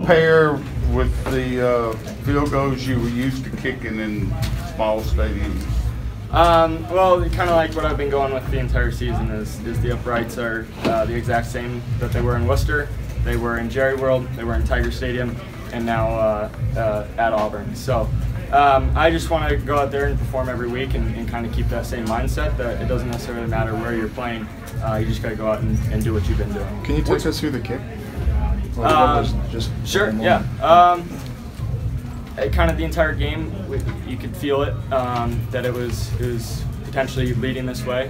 Pair with the field goals you were used to kicking in small stadiums? Well, kind of like what I've been going with the entire season is the uprights are the exact same that they were in Worcester, they were in Jerry World, they were in Tiger Stadium, and now at Auburn. So I just want to go out there and perform every week and kind of keep that same mindset that it doesn't necessarily matter where you're playing. You just got to go out and do what you've been doing. Can you take us through the kick? Sure, yeah. Kind of the entire game, you could feel it, that it was potentially leading this way.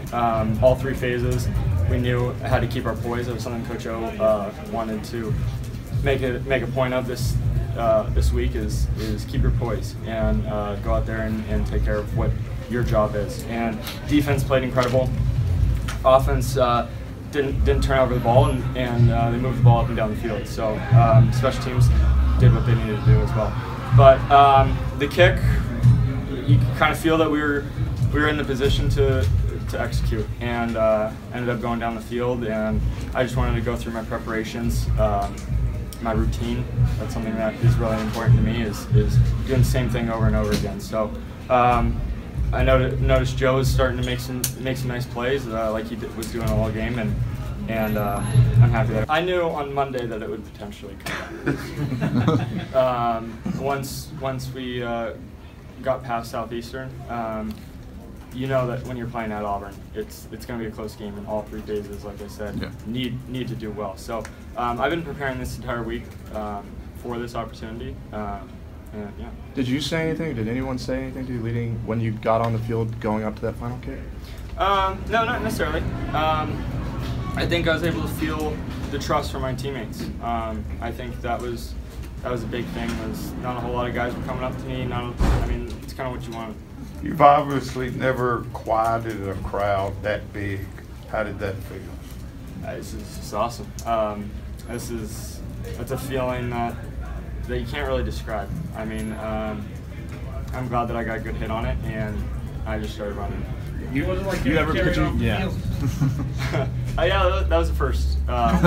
All three phases, we knew how to keep our poise. It was something Coach O wanted to make a point of this week is keep your poise and go out there and take care of what your job is. And defense played incredible. Offense didn't turn over the ball and they moved the ball up and down the field. So special teams did what they needed to do as well. But the kick, you kind of feel that we were in the position to execute, and ended up going down the field. And I just wanted to go through my preparations, my routine. That's something that is really important to me, is doing the same thing over and over again. So I noticed Joe is starting to make some nice plays, like he was doing all game, and I'm happy that I knew on Monday that it would potentially come. Once we got past Southeastern, you know that when you're playing at Auburn, it's going to be a close game in all three phases. Like I said, yeah. need to do well. So I've been preparing this entire week for this opportunity. And, yeah. Did you say anything? Did anyone say anything to you leading when you got on the field going up to that final kick? No, not necessarily. I think I was able to feel the trust from my teammates. I think that was a big thing. Was not a whole lot of guys were coming up to me. I mean, it's kind of what you want. You've obviously never quieted a crowd that big. How did that feel? This is just awesome. It's a feeling that you can't really describe. I mean, I'm glad that I got a good hit on it, and I just started running. You wasn't like you ever pitch? Yeah. Yeah, that was the first. That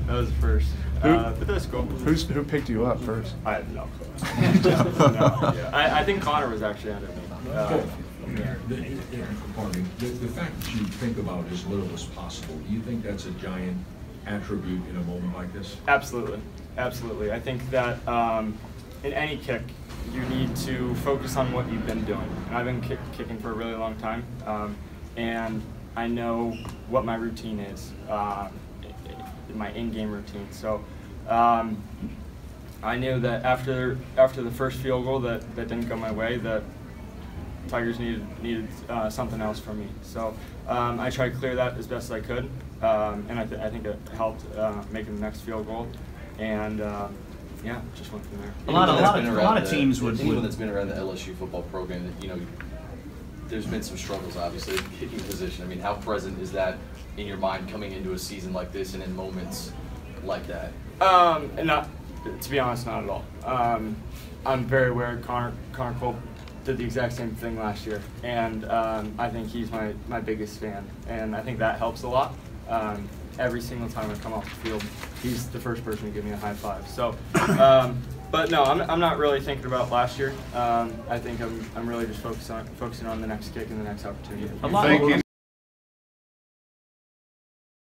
was the first. But that's cool. Who picked you up first? I have no clue. No, yeah. I think Connor was actually under me. The fact that you think about as little as possible, do you think that's a giant attribute in a moment like this? Absolutely, absolutely. I think that in any kick, you need to focus on what you've been doing. And I've been kicking for a really long time, and I know what my routine is, my in-game routine. So I knew that after the first field goal that didn't go my way, that Tigers needed something else from me. So I tried to clear that as best as I could, and I think it helped making the next field goal. And yeah, just went from there. A lot of teams would. Anyone that's been around the LSU football program, you know, there's been some struggles, obviously, kicking position. I mean, how present is that in your mind coming into a season like this and in moments like that? Not, to be honest, not at all. I'm very aware Connor Cole did the exact same thing last year, and I think he's my biggest fan, and I think that helps a lot. Every single time I come off the field, he's the first person to give me a high five. So, but no, I'm not really thinking about last year. I think I'm really just focusing on the next kick and the next opportunity.